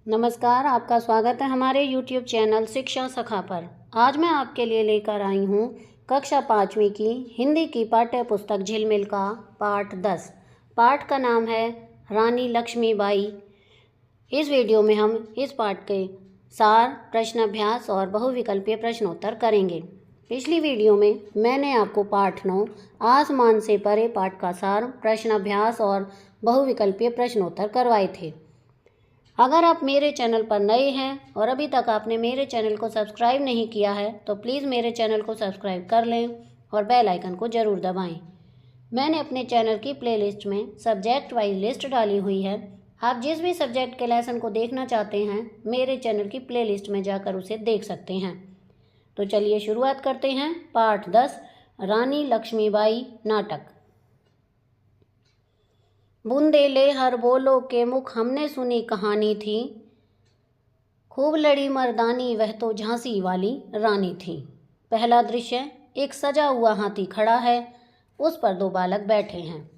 नमस्कार, आपका स्वागत है हमारे YouTube चैनल शिक्षा सखा पर। आज मैं आपके लिए लेकर आई हूँ कक्षा 5वीं की हिंदी की पाठ्य पुस्तक झिलमिल का पाठ 10। पाठ का नाम है रानी लक्ष्मीबाई। इस वीडियो में हम इस पाठ के सार, प्रश्न अभ्यास और बहुविकल्पीय प्रश्नोत्तर करेंगे। पिछली वीडियो में मैंने आपको पाठ 9 आसमान से परे पाठ का सार, प्रश्न अभ्यास और बहुविकल्पीय प्रश्नोत्तर करवाए थे। अगर आप मेरे चैनल पर नए हैं और अभी तक आपने मेरे चैनल को सब्सक्राइब नहीं किया है तो प्लीज़ मेरे चैनल को सब्सक्राइब कर लें और बेल आइकन को ज़रूर दबाएं। मैंने अपने चैनल की प्लेलिस्ट में सब्जेक्ट वाइज लिस्ट डाली हुई है। आप जिस भी सब्जेक्ट के लेसन को देखना चाहते हैं मेरे चैनल की प्लेलिस्ट में जाकर उसे देख सकते हैं। तो चलिए शुरुआत करते हैं। पाठ 10 रानी लक्ष्मीबाई नाटक। बुंदेले हर बोलो के मुख हमने सुनी कहानी थी, खूब लड़ी मर्दानी वह तो झांसी वाली रानी थी। पहला दृश्य, एक सजा हुआ हाथी खड़ा है, उस पर दो बालक बैठे हैं।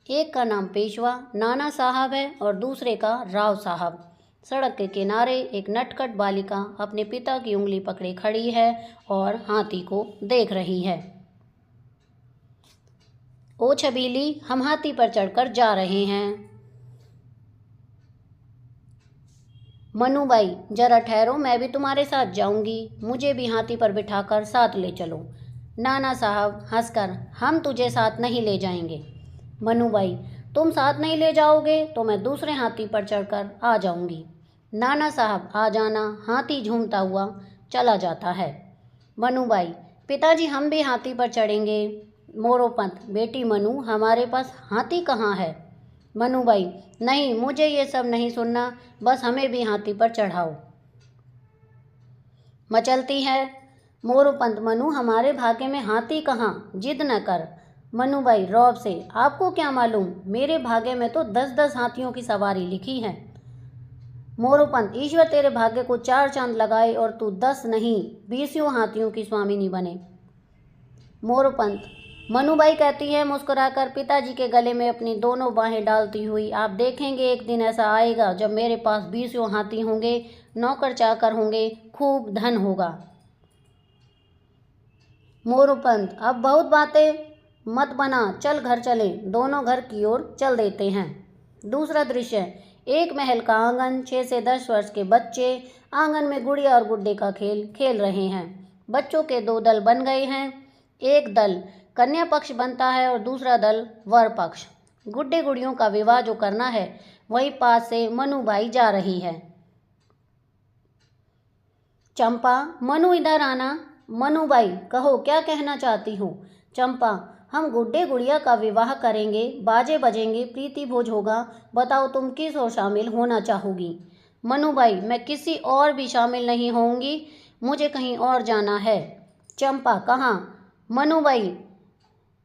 एक का नाम पेशवा नाना साहब है और दूसरे का राव साहब। सड़क के किनारे एक नटखट बालिका अपने पिता की उंगली पकड़े खड़ी है और हाथी को देख रही है। ओ छबीली, हम हाथी पर चढ़कर जा रहे हैं। मनुबाई, जरा ठहरो, मैं भी तुम्हारे साथ जाऊंगी, मुझे भी हाथी पर बिठाकर साथ ले चलो। नाना साहब हंसकर, हम तुझे साथ नहीं ले जाएंगे। मनुबाई, तुम साथ नहीं ले जाओगे तो मैं दूसरे हाथी पर चढ़कर आ जाऊंगी। नाना साहब आ जाना। हाथी झूमता हुआ चला जाता है। मनुबाई, पिताजी हम भी हाथी पर चढ़ेंगे। मोरोपंत, बेटी मनु, हमारे पास हाथी कहाँ है? मनुबाई, नहीं, मुझे ये सब नहीं सुनना, बस हमें भी हाथी पर चढ़ाओ। मचलती है। मोरोपंत, मनु, हमारे भाग्य में हाथी कहाँ, जिद न कर। मनुबाई रौब से, आपको क्या मालूम, मेरे भाग्य में तो 10-10 हाथियों की सवारी लिखी है। मोरोपंत, ईश्वर तेरे भाग्य को 4 चांद लगाए और तू 10 नहीं 20 हाथियों की स्वामिनी बने। मोरोपंत, मनुबाई कहती है मुस्कुराकर, पिताजी के गले में अपनी दोनों बाहें डालती हुई, आप देखेंगे एक दिन ऐसा आएगा जब मेरे पास 20 हाथी होंगे, नौकर चाकर होंगे, खूब धन होगा। मोरोपंत, अब बहुत बातें मत बना, चल घर चले। दोनों घर की ओर चल देते हैं। दूसरा दृश्य, एक महल का आंगन, 6 से 10 वर्ष के बच्चे आंगन में गुड़िया और गुड्डे का खेल खेल रहे हैं। बच्चों के 2 दल बन गए हैं। एक दल कन्या पक्ष बनता है और दूसरा दल वर पक्ष। गुड्डे गुड़ियों का विवाह जो करना है वही पास से मनुबाई जा रही है। चंपा, मनु इधर आना। मनुबाई, कहो क्या कहना चाहती हो? चंपा, हम गुड्डे गुड़िया का विवाह करेंगे, बाजे बजेंगे, प्रीति भोज होगा, बताओ तुम किस ओर शामिल होना चाहोगी? मनुबाई, मैं किसी और भी शामिल नहीं होंगी, मुझे कहीं और जाना है। चंपा, कहाँ? मनुबाई,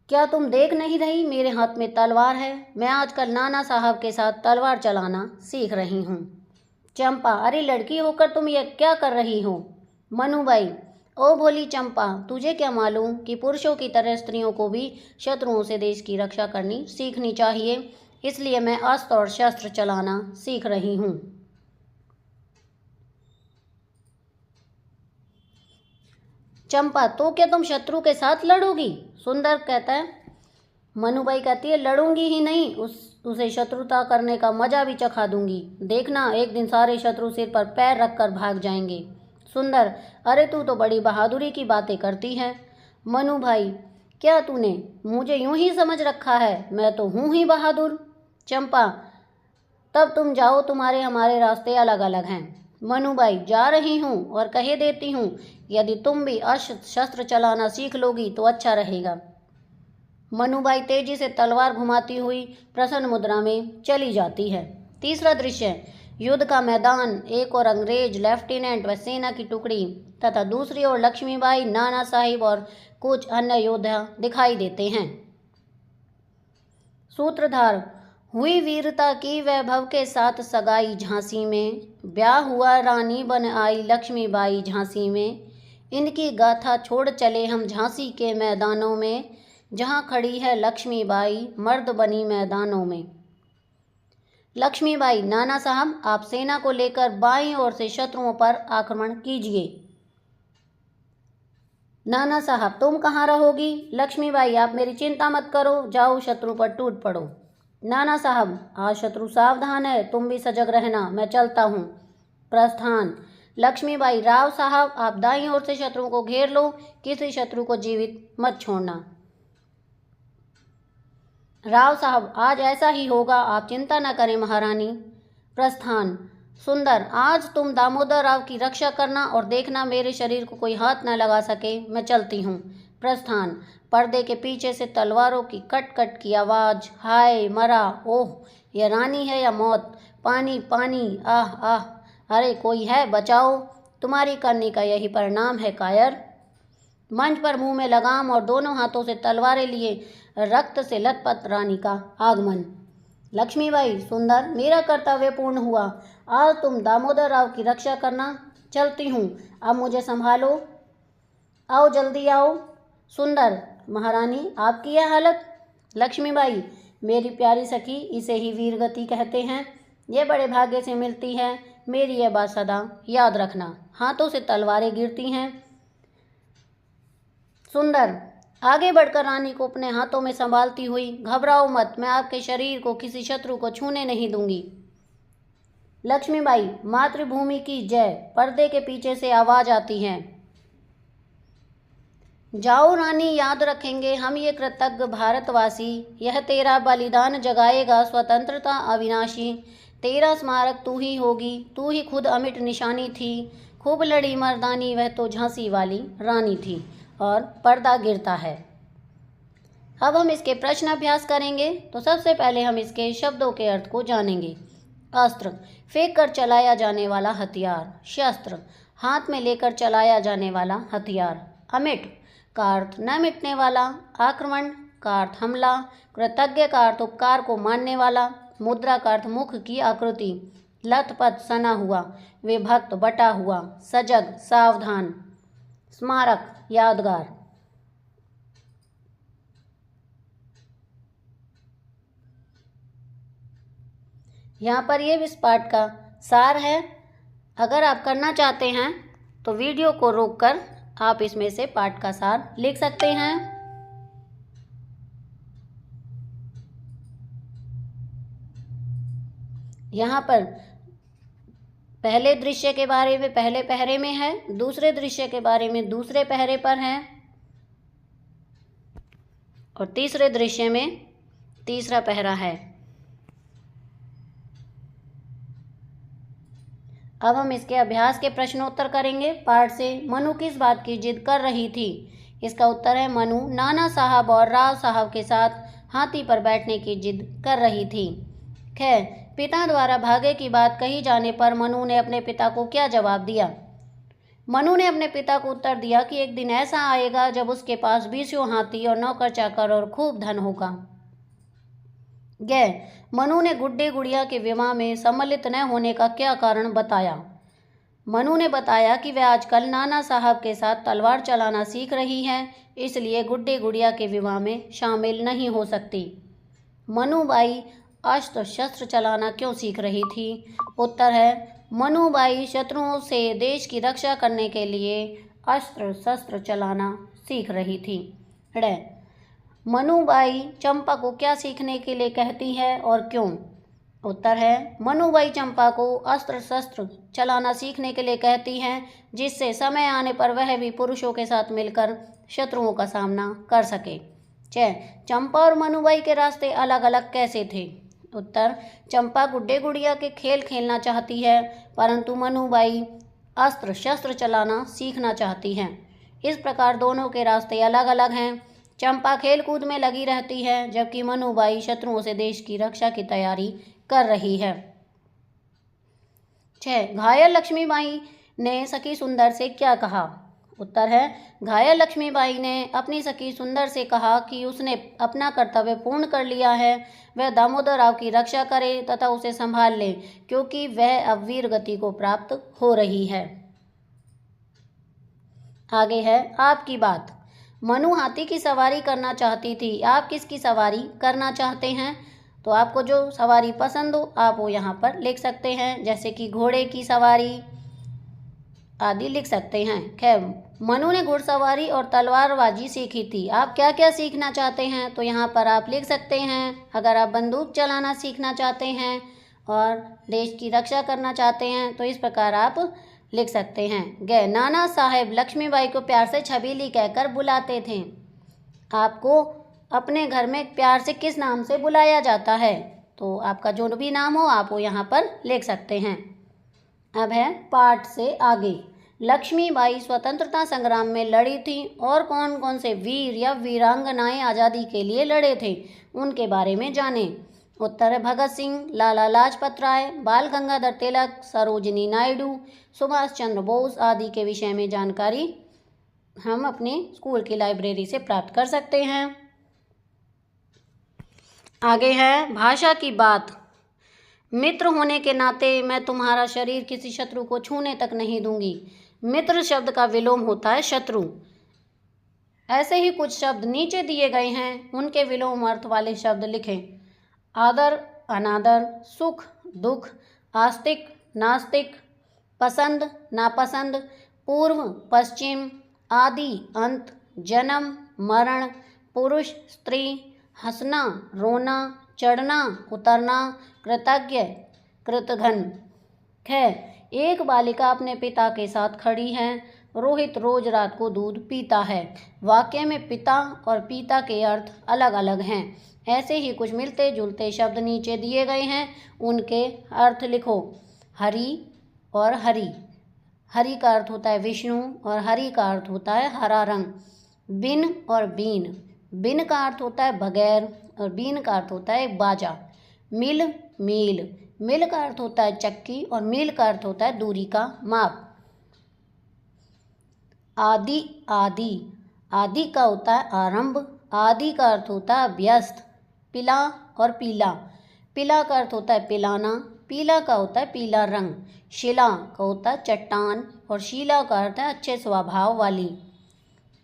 क्या तुम देख नहीं रही मेरे हाथ में तलवार है, मैं आजकल नाना साहब के साथ तलवार चलाना सीख रही हूँ। चंपा, अरे लड़की होकर तुम ये क्या कर रही हो? मनुबाई, ओ भोली चंपा, तुझे क्या मालूम कि पुरुषों की तरह स्त्रियों को भी शत्रुओं से देश की रक्षा करनी सीखनी चाहिए, इसलिए मैं अस्त्र और शस्त्र चलाना सीख रही हूँ। चंपा, तो क्या तुम शत्रु के साथ लड़ोगी? सुंदर कहता है। मनुबाई कहती है, लड़ूंगी ही नहीं, उसे शत्रुता करने का मजा भी चखा दूंगी, देखना एक दिन सारे शत्रु सिर पर पैर रखकर भाग जाएंगे। सुंदर, अरे तू तो बड़ी बहादुरी की बातें करती है। मनु भाई, क्या तूने मुझे यूं ही समझ रखा है, मैं तो हूं ही बहादुर। चंपा, तब तुम जाओ, तुम्हारे हमारे रास्ते अलग अलग हैं। मनुबाई, जा रही हूँ और कहे देती हूँ, यदि तुम भी अस्त्र शस्त्र चलाना सीख लोगी तो अच्छा रहेगा। मनुबाई तेजी से तलवार घुमाती हुई प्रसन्न मुद्रा में चली जाती है। तीसरा दृश्य, युद्ध का मैदान, एक और अंग्रेज लेफ्टिनेंट व सेना की टुकड़ी तथा दूसरी ओर लक्ष्मीबाई, नाना साहिब और कुछ अन्य योद्धा दिखाई देते हैं। सूत्रधार, हुई वीरता की वैभव के साथ सगाई झांसी में, ब्याह हुआ रानी बन आई लक्ष्मीबाई झांसी में, इनकी गाथा छोड़ चले हम झांसी के मैदानों में, जहाँ खड़ी है लक्ष्मीबाई मर्द बनी मैदानों में। लक्ष्मीबाई, नाना साहब आप सेना को लेकर बाईं ओर से शत्रुओं पर आक्रमण कीजिए। नाना साहब, तुम कहाँ रहोगी? लक्ष्मीबाई, आप मेरी चिंता मत करो, जाओ शत्रु पर टूट पड़ो। नाना साहब, आज शत्रु सावधान है, तुम भी सजग रहना, मैं चलता हूँ। प्रस्थान। लक्ष्मीबाई, राव साहब आप दाईं ओर से शत्रु को घेर लो, किसी शत्रु को जीवित मत छोड़ना। राव साहब, आज ऐसा ही होगा, आप चिंता न करें महारानी। प्रस्थान। सुंदर, आज तुम दामोदर राव की रक्षा करना और देखना मेरे शरीर को कोई हाथ न लगा सके, मैं चलती हूँ। प्रस्थान। पर्दे के पीछे से तलवारों की कट कट की आवाज़। हाय मरा, ओह यह रानी है या मौत? पानी पानी, आह आह, अरे कोई है, बचाओ, तुम्हारी करनी का यही परिणाम है कायर। मंच पर मुंह में लगाम और दोनों हाथों से तलवारें लिए रक्त से लथपथ रानी का आगमन। लक्ष्मीबाई, सुंदर, मेरा कर्तव्य पूर्ण हुआ, आज तुम दामोदर राव की रक्षा करना, चलती हूँ, अब मुझे संभालो, आओ जल्दी आओ। सुंदर, महारानी आपकी यह हालत? लक्ष्मीबाई, मेरी प्यारी सखी, इसे ही वीरगति कहते हैं, ये बड़े भाग्य से मिलती है, मेरी यह बात सदा याद रखना। हाथों से तलवारें गिरती हैं। सुंदर, आगे बढ़कर रानी को अपने हाथों में संभालती हुई, घबराओ मत, मैं आपके शरीर को किसी शत्रु को छूने नहीं दूंगी। लक्ष्मीबाई, मातृभूमि की जय। पर्दे के पीछे से आवाज आती है। जाओ रानी, याद रखेंगे हम ये कृतज्ञ भारतवासी, यह तेरा बलिदान जगाएगा स्वतंत्रता अविनाशी, तेरा स्मारक तू ही होगी, तू ही खुद अमिट निशानी थी, खूब लड़ी मर्दानी वह तो झांसी वाली रानी थी। और पर्दा गिरता है। अब हम इसके प्रश्न अभ्यास करेंगे, तो सबसे पहले हम इसके शब्दों के अर्थ को जानेंगे। अस्त्र, फेंक कर चलाया जाने वाला हथियार। शस्त्र, हाथ में लेकर चलाया जाने वाला हथियार। अमिट का अर्थ न मिटने वाला, आक्रमण का अर्थ हमला, कृतज्ञ का अर्थ उपकार को मानने वाला, मुद्रा का अर्थ मुख की आकृति, लथपथ सना हुआ, विभक्त बटा हुआ, सजग सावधान, स्मारक यादगार। यहाँ पर ये इस पाठ का सार है। अगर आप करना चाहते हैं तो वीडियो को रोककर आप इसमें से पाठ का सार लिख सकते हैं। यहाँ पर पहले दृश्य के बारे में पहले पहरे में है, दूसरे दृश्य के बारे में दूसरे पहरे पर है, और तीसरे दृश्य में तीसरा पहरा है। अब हम इसके अभ्यास के प्रश्नोत्तर करेंगे। पाठ से, मनु किस बात की जिद कर रही थी? इसका उत्तर है, मनु नाना साहब और राव साहब के साथ हाथी पर बैठने की जिद कर रही थी। खैर, पिता द्वारा भागे की बात कही जाने पर मनु ने अपने पिता को क्या जवाब दिया? मनु ने अपने पिता को उत्तर दिया कि एक दिन ऐसा आएगा जब उसके पास 20 हाथी और नौकर चाकर और खूब धन होगा। मनु ने गुड्डे गुड़िया के विवाह में सम्मिलित न होने का क्या कारण बताया? मनु ने बताया कि वह आजकल नाना साहब के साथ तलवार चलाना सीख रही है, इसलिए गुड्डे गुड़िया के विवाह में शामिल नहीं हो सकती। मनुबाई अस्त्र शस्त्र चलाना क्यों सीख रही थी? उत्तर है, मनुबाई शत्रुओं से देश की रक्षा करने के लिए अस्त्र शस्त्र चलाना सीख रही थी। मनुबाई चंपा को क्या सीखने के लिए कहती है और क्यों? उत्तर है, मनुबाई चंपा को अस्त्र शस्त्र चलाना सीखने के लिए कहती हैं, जिससे समय आने पर वह भी पुरुषों के साथ मिलकर शत्रुओं का सामना कर सके। चंपा और मनुबाई के रास्ते अलग अलग कैसे थे? उत्तर, चंपा गुड्डे गुड़िया के खेल खेलना चाहती है, परंतु मनुबाई अस्त्र शस्त्र चलाना सीखना चाहती हैं। इस प्रकार दोनों के रास्ते अलग अलग हैं। चंपा खेल कूद में लगी रहती है, जबकि मनुबाई शत्रुओं से देश की रक्षा की तैयारी कर रही है। घायल लक्ष्मीबाई ने सखी सुंदर से क्या कहा? उत्तर है, घायल लक्ष्मीबाई ने अपनी सखी सुंदर से कहा कि उसने अपना कर्तव्य पूर्ण कर लिया है, वह दामोदर राव की रक्षा करे तथा उसे संभाल ले, क्योंकि वह अब वीर गति को प्राप्त हो रही है। आगे है आपकी बात। मनु हाथी की सवारी करना चाहती थी, आप किसकी सवारी करना चाहते हैं? तो आपको जो सवारी पसंद हो आप वो यहाँ पर लिख सकते हैं, जैसे कि घोड़े की सवारी आदि लिख सकते हैं। खैर, मनु ने घुड़सवारी और तलवारबाजी सीखी थी। आप क्या क्या सीखना चाहते हैं तो यहाँ पर आप लिख सकते हैं। अगर आप बंदूक चलाना सीखना चाहते हैं और देश की रक्षा करना चाहते हैं तो इस प्रकार आप लिख सकते हैं। नाना साहेब लक्ष्मीबाई को प्यार से छबीली कहकर बुलाते थे। आपको अपने घर में प्यार से किस नाम से बुलाया जाता है तो आपका जो भी नाम हो आप वो यहाँ पर लिख सकते हैं। अब है पाठ से आगे। लक्ष्मीबाई स्वतंत्रता संग्राम में लड़ी थी और कौन कौन से वीर या वीरांगनाएं आज़ादी के लिए लड़े थे उनके बारे में जानें। उत्तर है भगत सिंह, लाला लाजपत राय, बाल गंगाधर तिलक, सरोजिनी नायडू, सुभाष चंद्र बोस आदि के विषय में जानकारी हम अपने स्कूल की लाइब्रेरी से प्राप्त कर सकते हैं। आगे है भाषा की बात। मित्र होने के नाते मैं तुम्हारा शरीर किसी शत्रु को छूने तक नहीं दूंगी। मित्र शब्द का विलोम होता है शत्रु। ऐसे ही कुछ शब्द नीचे दिए गए हैं, उनके विलोम अर्थ वाले शब्द लिखें। आदर, अनादर, सुख, दुख, आस्तिक, नास्तिक, पसंद, नापसंद, पूर्व, पश्चिम, आदि, अंत, जन्म, मरण, पुरुष, स्त्री, हंसना, रोना, चढ़ना, उतरना, कृतज्ञ, कृतघ्न। खैर, एक बालिका अपने पिता के साथ खड़ी है। रोहित रोज रात को दूध पीता है। वाक्य में पिता और पीता के अर्थ अलग अलग हैं। ऐसे ही कुछ मिलते जुलते शब्द नीचे दिए गए हैं, उनके अर्थ लिखो। हरि और हरि। हरि का अर्थ होता है विष्णु और हरि का अर्थ होता है हरा रंग। बिन और बीन। बिन का अर्थ होता है बगैर और बीन का अर्थ होता है बाजा। मिल, मील। मिल का अर्थ होता है चक्की और मील का अर्थ होता है दूरी का माप। आदि, आदि। आदि का होता है आरंभ। आदि का अर्थ होता है व्यस्त। पिला और पीला। पिला का अर्थ होता है पिलाना। पीला का होता है पीला रंग। शिला का होता है चट्टान और शीला का अर्थ है अच्छे स्वभाव वाली।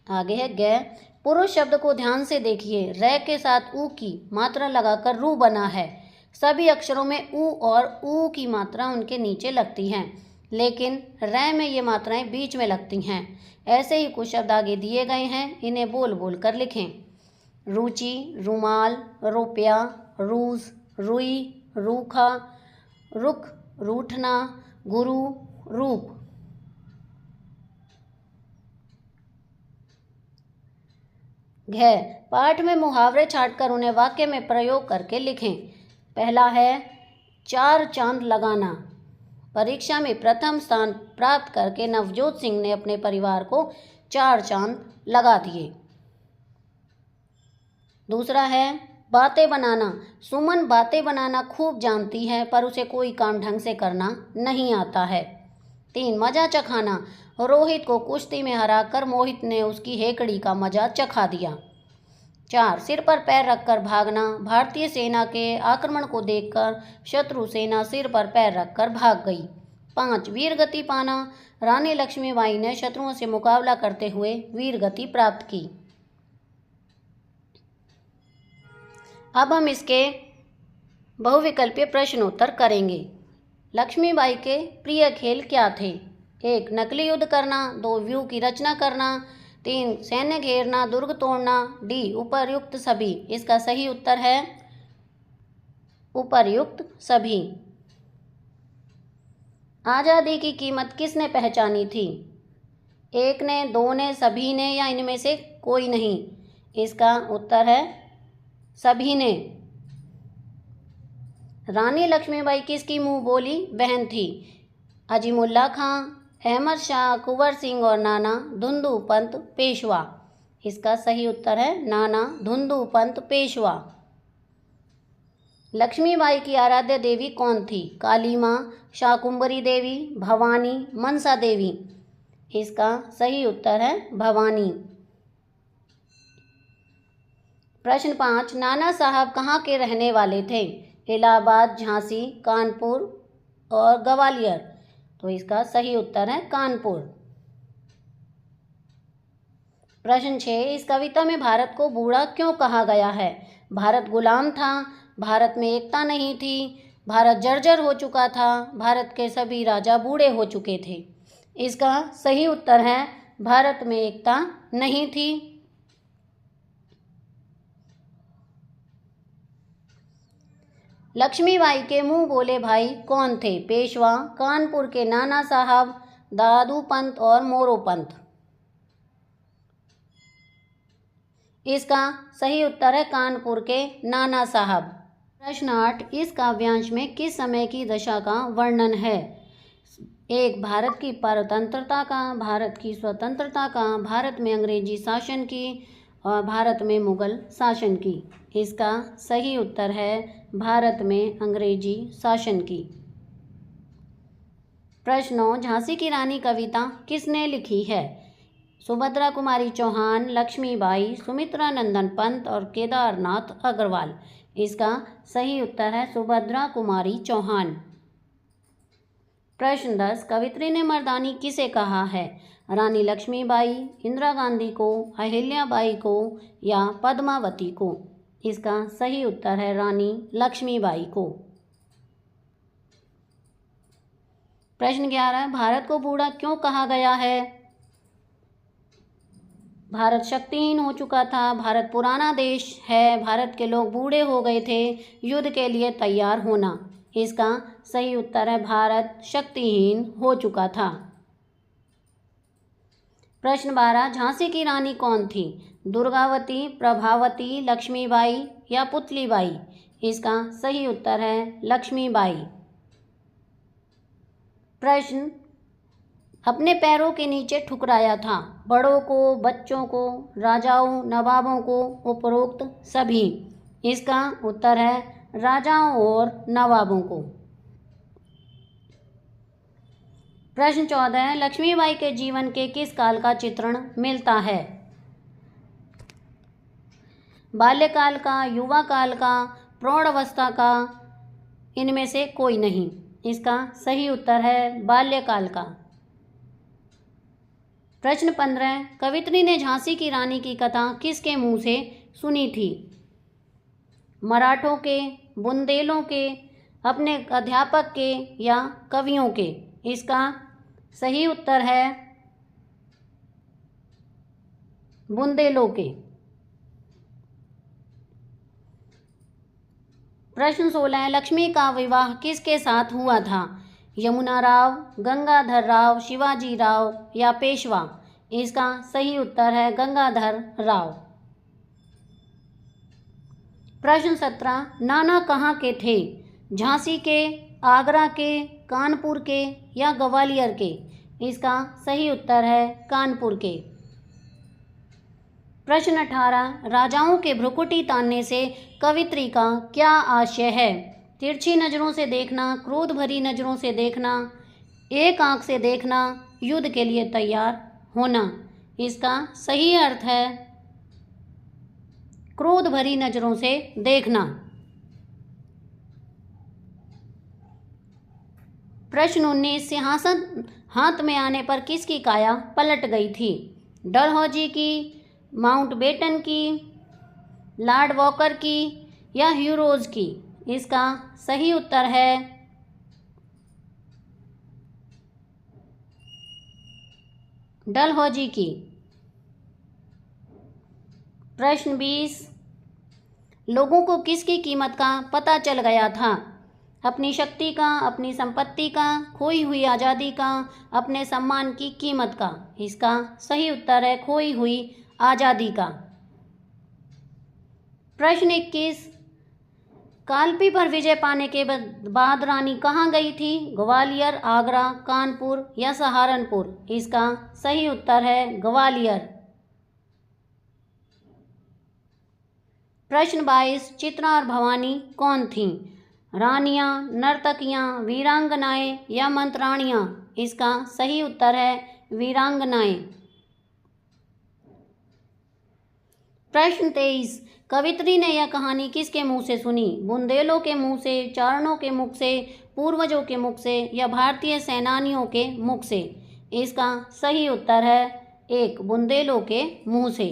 आगे है ग। पुरुष शब्द को ध्यान से देखिए। रै के साथ ऊ की मात्रा लगाकर रू बना है। सभी अक्षरों में ऊ और ऊ की मात्रा उनके नीचे लगती हैं, लेकिन रै में ये मात्राएं बीच में लगती हैं। ऐसे ही कुछ शब्द आगे दिए गए हैं, इन्हें बोल बोल कर लिखें। रुचि, रुमाल, रुपया, रूस, रुई, रूखा, रुख, रूठना, गुरु, रूप। घ। पाठ में मुहावरे छांटकर उन्हें वाक्य में प्रयोग करके लिखें। पहला है 4 चांद लगाना। परीक्षा में प्रथम स्थान प्राप्त करके नवजोत सिंह ने अपने परिवार को 4 चांद लगा दिए। दूसरा है बातें बनाना। सुमन बातें बनाना खूब जानती है पर उसे कोई काम ढंग से करना नहीं आता है। 3 मजा चखाना। रोहित को कुश्ती में हराकर मोहित ने उसकी हेकड़ी का मजा चखा दिया। 4 सिर पर पैर रखकर भागना। भारतीय सेना के आक्रमण को देखकर शत्रु सेना सिर पर पैर रखकर भाग गई। 5 वीर गति पाना। रानी लक्ष्मीबाई ने शत्रुओं से मुकाबला करते हुए वीर गति प्राप्त की। अब हम इसके बहुविकल्पीय प्रश्नोत्तर करेंगे। लक्ष्मीबाई के प्रिय खेल क्या थे? 1 नकली युद्ध करना, 2 व्यूह की रचना करना, 3 सैन्य घेरना, दुर्ग तोड़ना, डी उपर्युक्त सभी। इसका सही उत्तर है उपर्युक्त सभी। आज़ादी की कीमत किसने पहचानी थी? 1 ने, 2 ने, सभी ने या इनमें से कोई नहीं? इसका उत्तर है सभी ने। रानी लक्ष्मीबाई किसकी मुंह बोली बहन थी? अजीमुल्ला खां, अहमद शाह, कुंवर सिंह और नाना धुंधु पंत पेशवा। इसका सही उत्तर है नाना धुंधु पंत पेशवा। लक्ष्मीबाई की आराध्य देवी कौन थी? काली माँ, शाकुंभरी देवी, भवानी, मनसा देवी। इसका सही उत्तर है भवानी। प्रश्न 5 नाना साहब कहाँ के रहने वाले थे? इलाहाबाद, झांसी, कानपुर और ग्वालियर। तो इसका सही उत्तर है कानपुर। प्रश्न 6 इस कविता में भारत को बूढ़ा क्यों कहा गया है? भारत गुलाम था, भारत में एकता नहीं थी, भारत जर्जर हो चुका था, भारत के सभी राजा बूढ़े हो चुके थे। इसका सही उत्तर है भारत में एकता नहीं थी। लक्ष्मीबाई के मुंह बोले भाई कौन थे? पेशवा, कानपुर के नाना साहब, दादू पंत और मोरो पंत। इसका सही उत्तर है कानपुर के नाना साहब। प्रश्न 8, इस काव्यांश में किस समय की दशा का वर्णन है? 1, भारत की परतंत्रता का, भारत की स्वतंत्रता का, भारत में अंग्रेजी शासन की और भारत में मुगल शासन की। इसका सही उत्तर है भारत में अंग्रेजी शासन की। प्रश्न 9, झांसी की रानी कविता किसने लिखी है? सुभद्रा कुमारी चौहान, लक्ष्मीबाई, सुमित्रा नंदन पंत और केदारनाथ अग्रवाल। इसका सही उत्तर है सुभद्रा कुमारी चौहान। प्रश्न 10, कवित्री ने मर्दानी किसे कहा है? रानी लक्ष्मीबाई, इंदिरा गांधी को, अहिल्याबाई को या पद्मावती को? इसका सही उत्तर है रानी लक्ष्मीबाई को। प्रश्न 11, भारत को बूढ़ा क्यों कहा गया है? भारत शक्तिहीन हो चुका था, भारत पुराना देश है, भारत के लोग बूढ़े हो गए थे, युद्ध के लिए तैयार होना। इसका सही उत्तर है भारत शक्तिहीन हो चुका था। प्रश्न 12, झांसी की रानी कौन थी? दुर्गावती, प्रभावती, लक्ष्मीबाई या पुतलीबाई? इसका सही उत्तर है लक्ष्मीबाई। प्रश्न, अपने पैरों के नीचे ठुकराया था? बड़ों को, बच्चों को, राजाओं, नवाबों को, उपरोक्त सभी? इसका उत्तर है राजाओं और नवाबों को। प्रश्न 14, लक्ष्मीबाई के जीवन के किस काल का चित्रण मिलता है? बाल्यकाल का, युवा काल का, प्रौढ़ावस्था का, इनमें से कोई नहीं। इसका सही उत्तर है बाल्यकाल का। प्रश्न 15, कवित्री ने झांसी की रानी की कथा किसके मुंह से सुनी थी? मराठों के, बुंदेलों के, अपने अध्यापक के या कवियों के? इसका सही उत्तर है बुंदेलों के। प्रश्न 16, लक्ष्मी का विवाह किसके साथ हुआ था? यमुना राव, गंगाधर राव, शिवाजी राव या पेशवा? इसका सही उत्तर है गंगाधर राव। प्रश्न 17, नाना कहाँ के थे? झांसी के, आगरा के, कानपुर के या ग्वालियर के? इसका सही उत्तर है कानपुर के। प्रश्न 18, राजाओं के भ्रुकुटी तानने से कवित्री का क्या आशय है? तिरछी नज़रों से देखना, क्रोध भरी नज़रों से देखना, एक आंख से देखना, युद्ध के लिए तैयार होना। इसका सही अर्थ है क्रोध भरी नज़रों से देखना। प्रश्न 19, सिंहासन हाथ में आने पर किसकी काया पलट गई थी? डलहौजी की, माउंटबेटन की, लॉर्ड वॉकर की या ह्यूरोज की? इसका सही उत्तर है डलहौजी की। प्रश्न 20, लोगों को किसकी कीमत का पता चल गया था? अपनी शक्ति का, अपनी संपत्ति का, खोई हुई आज़ादी का, अपने सम्मान की कीमत का? इसका सही उत्तर है खोई हुई आज़ादी का। प्रश्न 21, कालपी पर विजय पाने के बाद रानी कहाँ गई थी? ग्वालियर, आगरा, कानपुर या सहारनपुर? इसका सही उत्तर है ग्वालियर। प्रश्न 22, चित्रा और भवानी कौन थीं? रानियां, नर्तकियां, वीरांगनाएं या मंत्राणियां? इसका सही उत्तर है वीरांगनाएं। प्रश्न 23, कवित्री ने यह कहानी किसके मुंह से सुनी? बुंदेलों के मुंह से, चारणों के मुख से, पूर्वजों के मुख से या भारतीय सेनानियों के मुख से? इसका सही उत्तर है 1, बुंदेलों के मुंह से।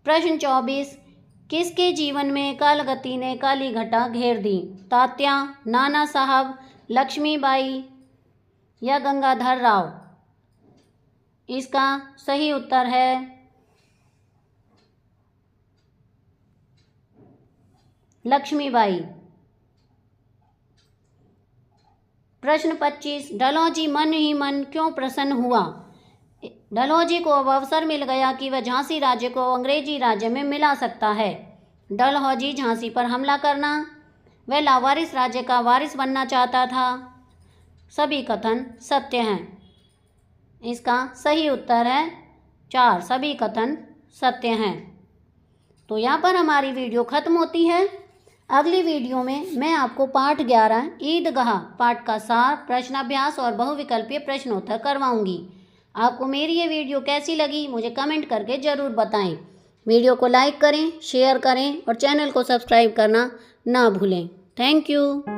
प्रश्न 24, किसके जीवन में कालगति ने काली घटा घेर दी? तात्या, नाना साहब, लक्ष्मीबाई या गंगाधर राव? इसका सही उत्तर है लक्ष्मीबाई। प्रश्न 25, डलहौजी मन ही मन क्यों प्रसन्न हुआ? डलहौजी को अब अवसर मिल गया कि वह झांसी राज्य को अंग्रेजी राज्य में मिला सकता है। डलहौजी झांसी पर हमला करना, वह लावारिस राज्य का वारिस बनना चाहता था। सभी कथन सत्य हैं। इसका सही उत्तर है 4, सभी कथन सत्य हैं। तो यहाँ पर हमारी वीडियो ख़त्म होती है। अगली वीडियो में मैं आपको पाठ 11 ईदगाह पाठ का सार, प्रश्नाभ्यास और बहुविकल्पीय प्रश्नोत्तर करवाऊंगी। आपको मेरी ये वीडियो कैसी लगी मुझे कमेंट करके ज़रूर बताएं। वीडियो को लाइक करें, शेयर करें और चैनल को सब्सक्राइब करना ना भूलें। Thank you.